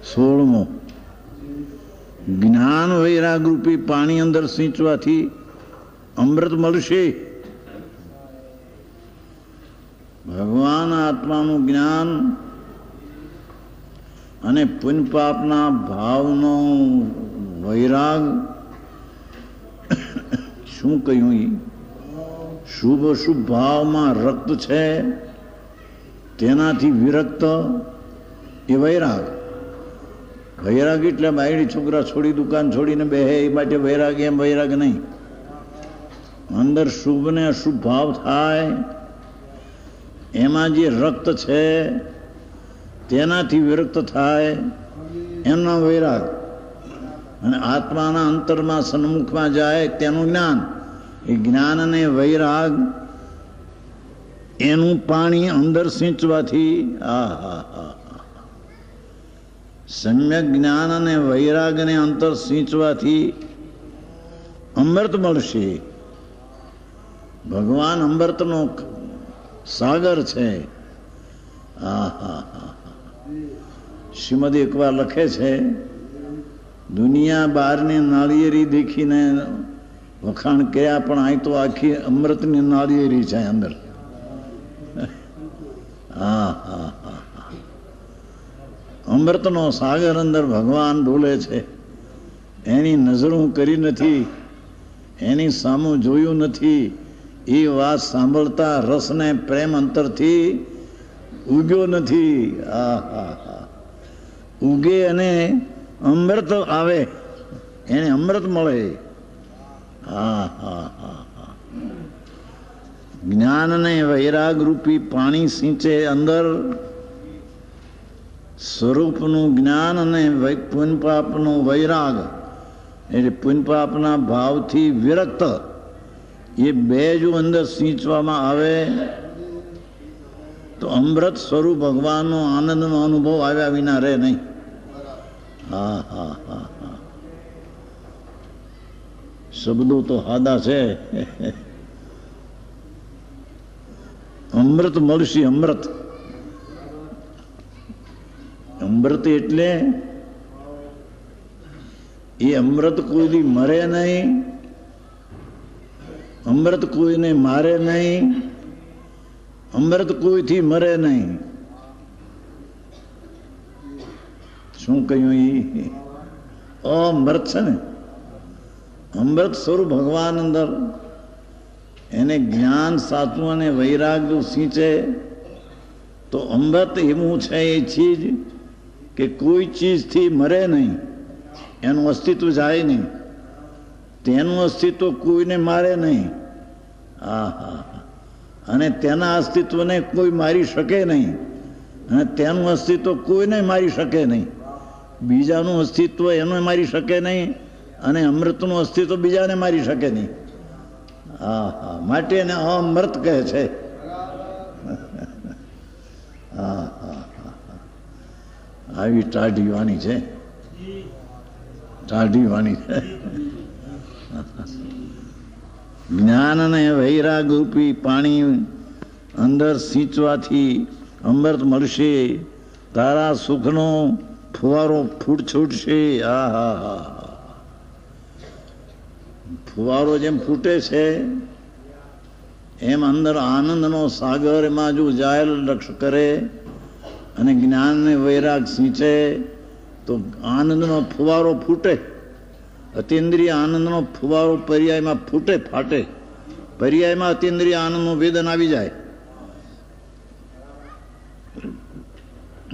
16મો જ્ઞાન વૈરાગ રૂપી પાણી અંદર સિંચવાથી અમૃત મળશે. ભગવાન આત્માનું જ્ઞાન અને પુણ્ય પાપના ભાવનો વૈરાગ. શું કહ્યું? શુભ અશુભ ભાવમાં રક્ત છે તેનાથી વિરક્ત એ વૈરાગ. વૈરાગ એટલે બાયડી છોકરા છોડી દુકાન છોડીને બેહે એ માટે વૈરાગ, એમ વૈરાગ નહીં. અંદર શુભ ને અશુભ ભાવ થાય એમાં જે રક્ત છે તેનાથી વિરક્ત થાય એમનો વૈરાગ. અને આત્માના અંતરમાં સન્મુખમાં જાય તેનું જ્ઞાન. એ જ્ઞાન અને વૈરાગ એનું પાણી અંદર સિંચવાથી સમ્યક જ્ઞાન અને વૈરાગને અંતર સિંચવાથી અમૃત મળશે. ભગવાન અમૃતનો સાગર છે. શ્રીમદ એકવાર લખે છે, દુનિયા બહારની નાળિયેરી દેખીને વખાણ કર્યા, પણ અહીં તો આખી અમૃતની નાળિયેરી છે અંદર. અમૃતનો સાગર અંદર ભગવાન ડોલે છે. એની નજર હું કરી નથી, એની સામું જોયું નથી. એ વાત સાંભળતા રસને પ્રેમ અંતરથી ઉગ્યો નથી. ઉગે અને અમૃત આવે, એને અમૃત મળે. જ્ઞાન અને વૈરાગ રૂપી પાણી સિંચે અંદર સ્વરૂપનું જ્ઞાન અને પુણ્ય પાપનું વૈરાગ, એટલે પુણ્ય પાપના ભાવથી વિરક્ત. એ બે જો અંદર સિંચવામાં આવે તો અમૃત સ્વરૂપ ભગવાનનો આનંદનો અનુભવ આવ્યા વિના રહે નહીં. શબ્દો તો હાદા છે. અમૃત મળશે. અમૃત, અમૃત એટલે એ અમૃત કોઈ દી મરે નહીં, અમૃત કોઈને મારે નહીં, અમૃત કોઈથી મરે નહીં. શું કહ્યું? એ અમૃત છે ને, અમૃત સ્વરૂપ ભગવાન અંદર. એને જ્ઞાન સાચું અને વૈરાગ જો સિંચે તો અમૃત એવું છે એ ચીજ કે કોઈ ચીજથી મરે નહીં, એનું અસ્તિત્વ જાય નહીં, તેનું અસ્તિત્વ કોઈને મારે નહીં. અને તેના અસ્તિત્વને કોઈ મારી શકે નહીં, અને તેનું અસ્તિત્વ કોઈને મારી શકે નહીં. બીજાનું અસ્તિત્વ એને મારી શકે નહીં, અને અમૃતનું અસ્તિત્વ બીજાને મારી શકે નહીં. માટે એને અમૃત કહે છે. આવી ટાઢી વાણી છે, ટાઢી વાણી છે. જ્ઞાન અને વૈરાગ રૂપી પાણી અંદર સિંચવાથી અમૃત મળશે. તારા સુખનો ફુવારો ફૂટ છૂટશે. ફુવારો જેમ ફૂટે છે એમ અંદર આનંદનો સાગર એમાં જો જાયલ લક્ષ કરે અને જ્ઞાન ને વૈરાગ સિંચે તો આનંદનો ફુવારો ફૂટે. અતિન્દ્રિય આનંદનો ફુવારો પર્યાયમાં ફૂટે, ફાટે. પર્યાયમાં અતિન્દ્રિય આનંદનું વેદન આવી જાય.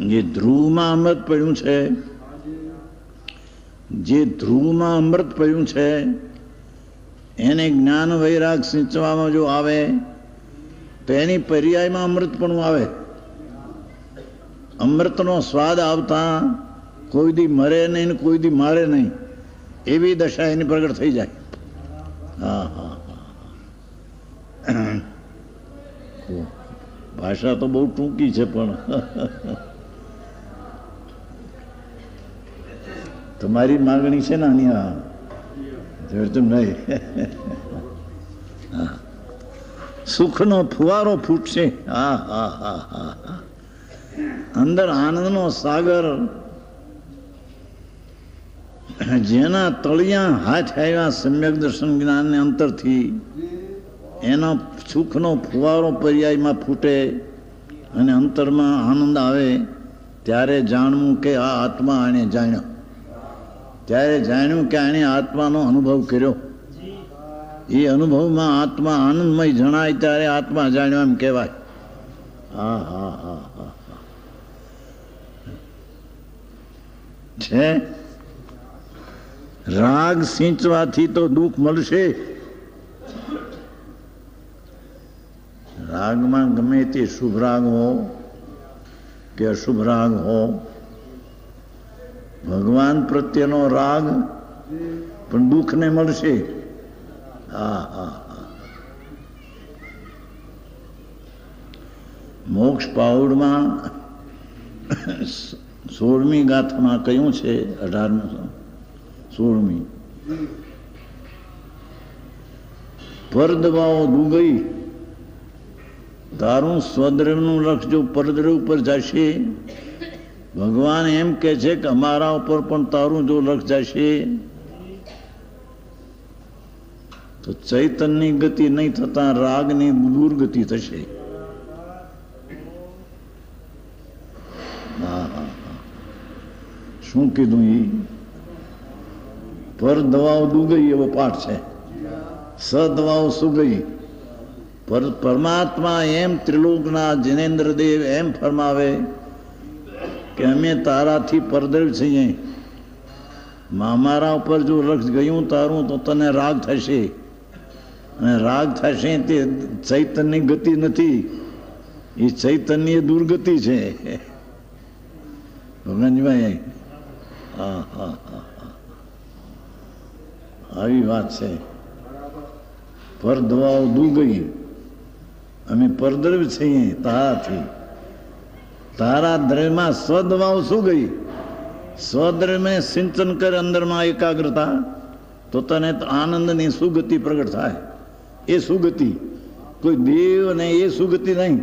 જે ધ્રુવમાં અમૃત પડ્યું છે, જે ધ્રુવમાં અમૃત પડ્યું છે એને જ્ઞાન વૈરાગ સિંચવામાં જો આવે તો એની પર્યાયમાં અમૃતપણું આવે. અમૃતનો સ્વાદ આવતા કોઈ દી મરે નહીં ને કોઈ દી મારે નહીં એવી દશા એની પ્રગટ થઈ જાય. ભાષા તો બહુ ટૂંકી છે પણ તમારી માગણી છે ને આની નહીં. સુખનો ફુવારો ફૂટશે. અંદર આનંદનો સાગર જેના તળિયા હાથ આવ્યા સમ્યક દર્શન જ્ઞાનને અંતરથી એનો સુખનો ફુવારો પર્યાયમાં ફૂટે અને અંતરમાં આનંદ આવે ત્યારે જાણવું કે આ આત્મા આણે જાણ્યો, ત્યારે જાણ્યું કે આણે આત્માનો અનુભવ કર્યો. એ અનુભવમાં આત્મા આનંદમય જણાય ત્યારે આત્મા જાણ્યો એમ કહેવાય. હા હા હા હા છે. રાગ સિંચવાથી તો દુઃખ મળશે. રાગમાં ગમે તે શુભ રાગ હો કે અશુભ રાગ હો, ભગવાન પ્રત્યેનો રાગ પણ દુઃખને મળશે. હા હા હા. મોક્ષ પાઉડમાં 16મી ગાથામાં કહ્યું છે, 1816મી, પરદવાઓ દુગઈ તારું સ્વદ્રવનું લક્ષ જો પરદ્રવ ઉપર જશે, ભગવાન એમ કે છે કે અમારા ઉપર પણ તારું જો લક્ષ જશે તો ચૈતન્યની ગતિ નહીં થતા રાગની દુર્ગતિ થશે. હા હા હા. શું કીધું? એ પર દવાઓ દુગઈ એવો પાઠ છે. સદવાઓ સુગઈ. પરમાત્મા એમ ત્રિલોકના જિનેન્દ્રદેવ એમ ફરમાવે કે અમે તારાથી પરદ્રવ છીએ, અમારા ઉપર જો લક્ષ ગયું તારું તો તને રાગ થશે, અને રાગ થશે તે ચૈતન્યની ગતિ નથી, એ ચૈતન્ય દુર્ગતિ છે. ભગવાનજીભાઈ, હા હા હા, આવી વાત છે. પરદવાઓ દુગઈ, અમે પરદ્રવ છીએ તારાથી. તારા દ્રવ્યમાં સ્વદવાઓ શું ગઈ? સ્વદ્રવ્યમાં સિંચન કરે અંદરમાં એકાગ્રતા, તો તને આનંદની સુગતિ પ્રગટ થાય. એ સુગતિ કોઈ દેવ ને એ સુગતિ નહીં.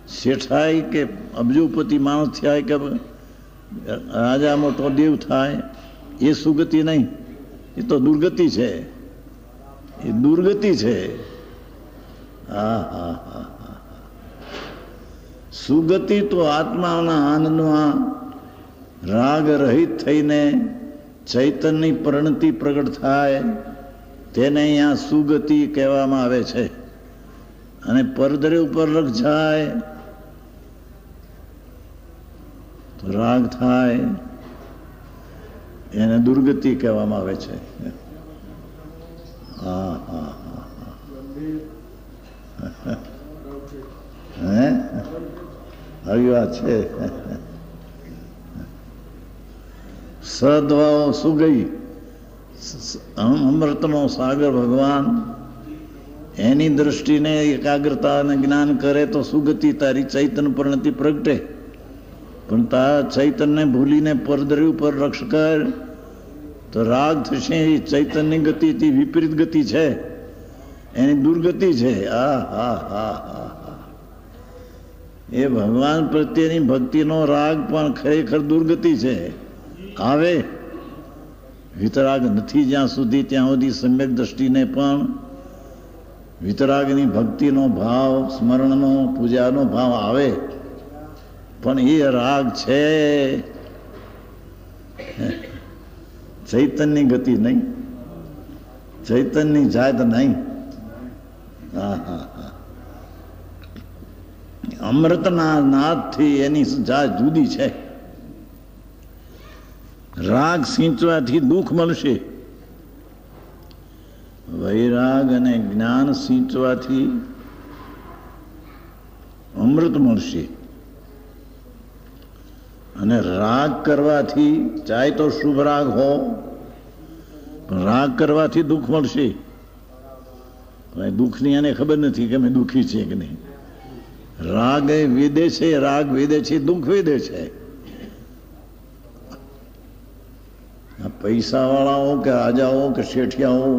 શેઠાય કે અબજોપતિ માણસ થાય કે રાજા મોટો દેવ થાય, એ સુગતિ નહીં. એ તો દુર્ગતિ છે, એ દુર્ગતિ છે. હા હા હા હા. સુગતિ તો આત્માના આનંદમાં રાગ રહિત થઈને ચૈતન્યની પરિણતિ પ્રગટ થાય, તેને અહીંયા સુગતિ કહેવામાં આવે છે. અને પરદ્રવ ઉપર લક્ષ જાય તો રાગ થાય, એને દુર્ગતિ કહેવામાં આવે છે. હા હા હા. હે આવી વાત છે. સદવાઓ સુગઈ, અમૃતનો સાગર ભગવાન એની દ્રષ્ટિને એકાગ્રતા અને જ્ઞાન કરે તો સુગતિ તારી ચૈતન્ય પરિણતિ પ્રગટે. પણ તારા ચૈતન્ય ભૂલીને પરદ્રવ પર રક્ષ કર તો રાગ થશે. એ ચૈતન્યની ગતિથી વિપરીત ગતિ છે, એની દુર્ગતિ છે. હા હા હા હા. એ ભગવાન પ્રત્યેની ભક્તિનો રાગ પણ ખરેખર દુર્ગતિ છે. આવે વિતરાગ નથી જ્યાં સુધી, ત્યાં સુધી સમ્યક દ્રષ્ટિને પણ વિતરાગની ભક્તિનો ભાવ, સ્મરણનો, પૂજાનો ભાવ આવે, પણ એ રાગ છે ચૈતન્યની ગતિ નહીં, ચૈતન્યની જાત નહીં. હા હા હા. અમૃતના નાદથી એની જાત જુદી છે. રાગ સિંચવાથી દુઃખ મળશે, વૈરાગ અને જ્ઞાન સિંચવાથી અમૃત મળશે. અને રાગ કરવાથી, ચાહે તો શુભ રાગ હો, પણ રાગ કરવાથી દુઃખ મળશે. દુઃખની એને ખબર નથી કે અમે દુઃખી છીએ કે નહીં. રાગ એ વેદે છે, રાગ વેદે છે, દુઃખ વેદે છે. પૈસાવાળાઓ કે રાજાઓ કે શેઠિયાઓ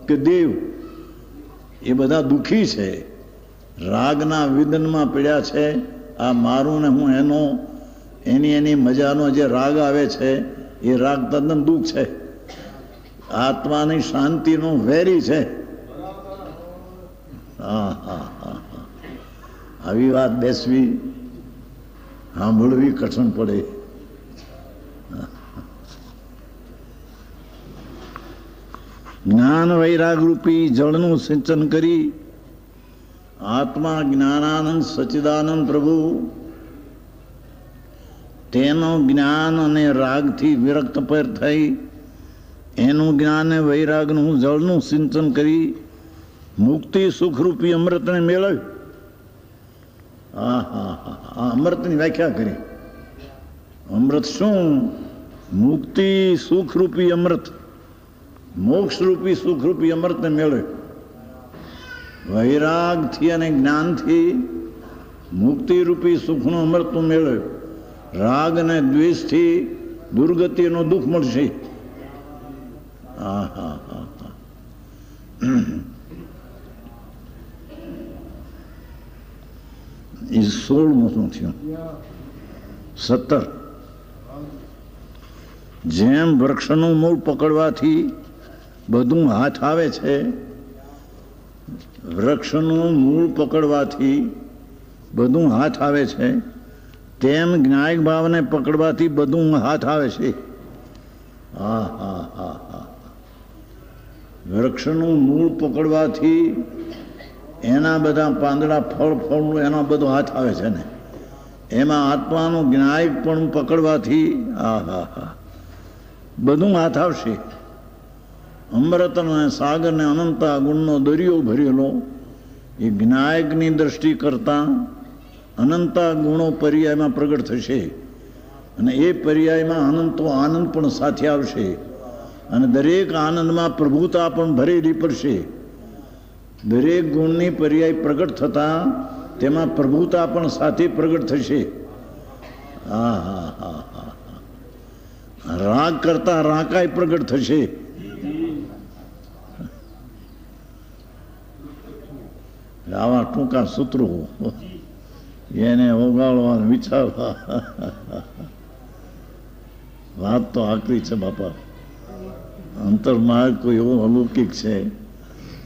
કે દેવ એ બધા દુઃખી છે, રાગના વિદનમાં પીડ્યા છે. આ મારું ને હું એનો, એની મજાનો જે રાગ આવે છે એ રાગ તદ્દન દુઃખ છે, આત્માની શાંતિનો વેરી છે. હા હા હા હા, આવી વાત બેસવી સાંભળવી કઠણ પડે. જ્ઞાન વૈરાગ રૂપી જળનું સિંચન કરી આત્મા જ્ઞાનાનંદ સચ્ચિદાનંદ પ્રભુ તેનો જ્ઞાન અને રાગથી વિરક્ત પર થઈ એનું જ્ઞાન અને વૈરાગનું જળનું સિંચન કરી મુક્તિ સુખરૂપી અમૃતને મેળવ્યું. હા હા હા, અમૃતની વ્યાખ્યા કરી. અમૃત શું? મુક્તિ સુખરૂપી અમૃત, મોક્ષરૂપી સુખરૂપી અમૃતને મેળવ્યું. વૈરાગથી અને જ્ઞાનથી મુક્તિરૂપી સુખનું અમૃત મેળવ્યું. રાગ અને દ્વેષથી દુર્ગતિનો દુઃખ મળશે. હા હા હા હા, એ 16મું થયું. 17. જેમ વૃક્ષનું મૂળ પકડવાથી બધું હાથ આવે છે, વૃક્ષનું મૂળ પકડવાથી બધું હાથ આવે છે, તેમ જ્ઞાયક ભાવને પકડવાથી બધું હાથ આવે છે. હા હા હા હા, વૃક્ષનું મૂળ પકડવાથી એના બધા પાંદડા ફળનું એના બધો હાથ આવે છે ને, એમાં આત્માનું જ્ઞાયક પણ પકડવાથી હા હા હા બધું હાથ આવશે. અમૃત અને સાગર ને અનંતા ગુણનો દરિયો ભરેલો એ જ્ઞાયકની દ્રષ્ટિ કરતા અનંતા ગુણો પર્યાયમાં પ્રગટ થશે અને એ પર્યાયમાં અનંતો આનંદ પણ સાથે આવશે અને દરેક આનંદમાં પ્રભુતા પણ ભરેલી પડશે. દરેક ગુણની પર્યાય પ્રગટ થતા તેમાં પ્રભુતા પણ સાથે પ્રગટ થશે. હા હા હા હા, રાગ કરતા રાકાય પ્રગટ થશે. આવા ટૂંકા સૂત્રો એને ઓગાળવા વિચારવા, વાત તો આકરી છે બાપા. અંતરમાર્ગ કોઈ એવો અલૌકિક છે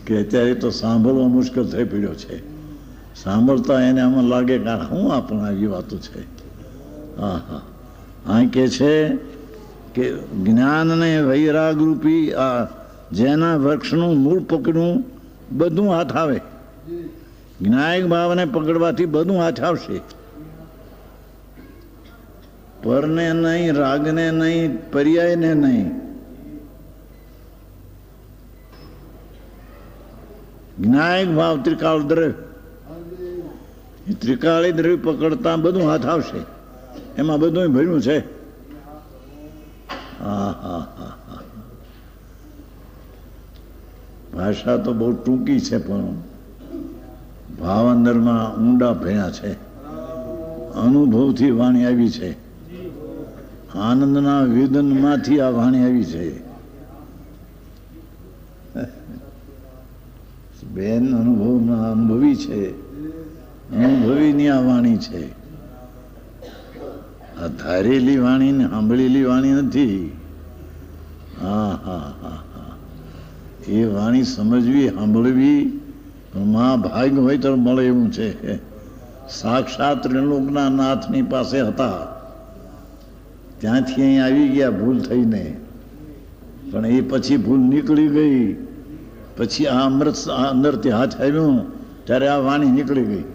કે અત્યારે તો સાંભળવા મુશ્કેલ થઈ પડ્યો છે. સાંભળતા એને આમાં લાગે કે શું આપણા આવી વાતો છે. હા હા, અહીં કે છે કે જ્ઞાનને વૈરાગ રૂપી આ જેના વૃક્ષનું મૂળ પકડ્યું બધું હાથ આવે. જ્ઞાયક ભાવને પકડવાથી બધું હાથ આવશે. પરને નહીં, રાગને નહીં, પર્યાયને નહીં, જ્ઞાયક ભાવ ત્રિકાળ દ્રવ્ય, ત્રિકાળી દ્રવ્ય પકડતા બધું હાથ આવશે. એમાં બધું ભર્યું છે. હા હા હા હા, ભાષા તો બહુ ટૂંકી છે પણ ભાવ અંદરમાં ઊંડા ભર્યા છે. અનુભવથી વાણી આવી છે, આનંદના વેદનમાંથી આ વાણી આવી છે. બેન અનુભવના અનુભવી છે, અનુભવીની આ વાણી છે. આ ધારેલી વાણી ને સાંભળેલી વાણી નથી. હા હા હા હા, એ વાણી સમજવી સાંભળવી ભાગ્ય હોય તો મળે એવું છે. સાક્ષાત ત્રિલોકના નાથની પાસે હતા, ત્યાંથી અહીં આવી ગયા ભૂલ થઈને, પણ એ પછી ભૂલ નીકળી ગઈ. પછી આ અમૃત અંદરથી હાથ આવ્યું ત્યારે આ વાણી નીકળી ગઈ.